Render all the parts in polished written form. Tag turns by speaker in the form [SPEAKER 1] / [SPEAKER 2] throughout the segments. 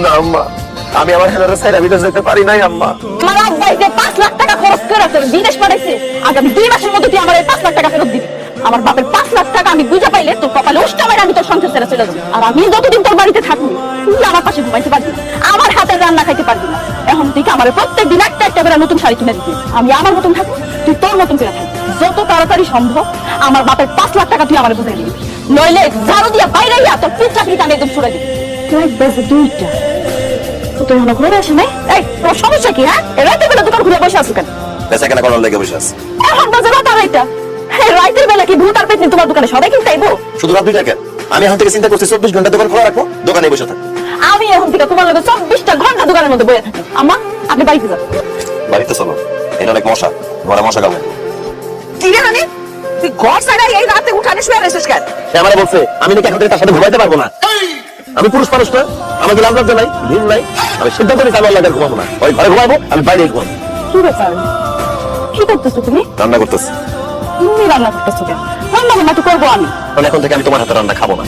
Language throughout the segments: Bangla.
[SPEAKER 1] না আম্মা, আমি আমার হেলারে ছাইরা বিদেশ যেতে পারি নাই আম্মা।
[SPEAKER 2] আমার আব্বা যে 5 লাখ টাকা খরচ করে বিদেশ পাঠাইছে, আগামী 2 মাসের মধ্যে তুই আমার এই 5 লাখ টাকা ফেরত দিবি। আমার বাপের 5 লাখ টাকা আমি বুঝা পাইলে তোর কপালে উষ্টা মাইরা আমি তোর সংসার ছেড়ে চলে যাবো। আর আমি যতদিন তোর বাড়িতে থাকবো তুই আমার পাশে ঘুমাইতে পারবি না, আমার হাতের রান্না খাইতে পারবি না। এখন থেকে আমার প্রত্যেকদিন একটা একটা করে নতুন শাড়ি কিনে দিবি। আমি আমার মতন থাকবো, তুই তোর মতন করে থাকবি। যত তাড়াতাড়ি সম্ভব আমার বাপের 5 লাখ টাকা তুই আমার বুঝাই দিবি, নইলে ঝাড়ু দিয়া বাইরে গিয়া তোর পিঠ চাকরিটা আমি একদম ছুড়ে দিবি। তুই বেজে দুইটা তো এখন ঘুরে আসে নাই। এই তোর সমস্যা কি? হ্যাঁ, রাতের বেলা দোকান ঘুরে বসে আছো কেন?
[SPEAKER 1] বেচা কেনা করার লেগে বসে আছে।
[SPEAKER 2] এখন বাজে রাত আড়াইটা, রাতের বেলা কি ভূত আর পেতনি তোমার দোকানে সবাই কিনতে আইবো?
[SPEAKER 1] শুধু রাত 2টা কেন? আমি এখন থেকে চিন্তা করছি 24 ঘন্টা দোকান খোলা রাখবো, দোকানে বসে থাকবো।
[SPEAKER 2] আমি এখন থেকে তোমার লগে 24টা ঘন্টা দোকানের মধ্যে বসে থাকি। আম্মা, আপনি বাড়িতে যান।
[SPEAKER 1] বাড়িতে চলো, এটা অনেক মশা, ঘরে মশা কামড়ে।
[SPEAKER 2] কি রে হানি, তুই ঘর ছাড়া এই রাতে উঠানে শুয়ে রইছিস কেন?
[SPEAKER 1] সে আমারে বলছে আমি নাকি এখন থেকে তার সাথে ঘুমাইতে পারবো না। আমি পুরুষ মানুষ না, আমাকে লাভ লজ্জা নাই, ভিড় নাই। আমি সিদ্ধান্ত নিয়েছি আমি আল্লাহকে ঘুমাবো না, ওই ঘরে ঘুমাবো, আমি বাইরে ঘুমাবো।
[SPEAKER 2] কি ব্যাপার, কি করতেছো তুমি?
[SPEAKER 1] রান্না করতেছি।
[SPEAKER 2] তুমি রান্না করতেছো কেন? রান্না বান্না তো করবো আমি।
[SPEAKER 1] কারণ এখন থেকে আমি তোমার হাতে রান্না খাবো না।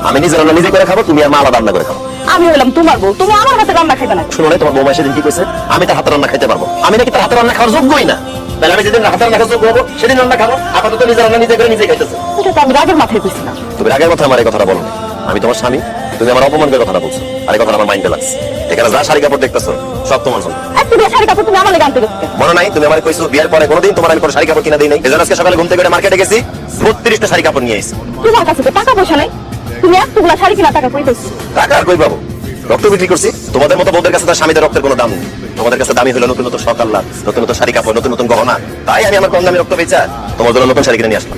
[SPEAKER 1] আমি নিজে রান্না নিজে করে খাবো, তুমি আর মা আলাদা রান্না করে খাবো।
[SPEAKER 2] আমি হলাম তোমার বউ, তুমি আমার হাতে রান্না খাইবে না।
[SPEAKER 1] শুনো না, তোমার বৌমা সেদিন কি কইছে? আমি তার হাতে রান্না খাইতে পারবো। আমি নাকি তার হাতে রান্না খাওয়ার যোগ্যই না। তাহলে আমি যেদিন হাতে রান্না খাওয়ার যোগ্য হবো সেদিন রান্না খাবো, আপাতত নিজে রান্না নিজে করে নিজে খাইতেছে।
[SPEAKER 2] এটা তো আমি রাগের মাথায় কইছি না।
[SPEAKER 1] তুমি রাগের কথা আমার এই কথাটা বলো না। আমি তোমার স্বামী, তুমি আমার অপমান করে কথাটা বলছো। আর এই কথাটা আমার মাইন্ডে লাগছে। এখানে যা শাড়ি কাপড় দেখতেছো সব তোমার জন্য।
[SPEAKER 2] একটু শাড়ি কাপড় তুমি আমার লেগে আনতে গেছো কেন?
[SPEAKER 1] মনে নাই তুমি আমার কইছো বিয়ের পরে কোনোদিন তোমার আমি কোনো শাড়ি কাপড় কিনা দেই নাই। এজন্য আজকে সকালে ঘুম থেকে মার্কেটে গেছি, 32টা শাড়ি কাপড় নিয়ে এসেছি।
[SPEAKER 2] তোমার কাছে তো টাকা পয়সা নাই, তুমি এতগুলা শাড়ি কিনা টাকা কই পাইছো?
[SPEAKER 1] টাকা আর কই পাবো? রক্ত বিক্রি করছি। তোমাদের মতো বউদের কাছে তার স্বামীদের রক্তের কোনো দাম নেই। তোমাদের কাছে দামি হলো নতুন নতুন সকাল্লা, নতুন নতুন শাড়ি কাপড়, নতুন নতুন গহনা। তাই আমি আমার কম দামি রক্ত বেচা তোমার জন্য নতুন শাড়ি কিনে নিয়ে আসলাম।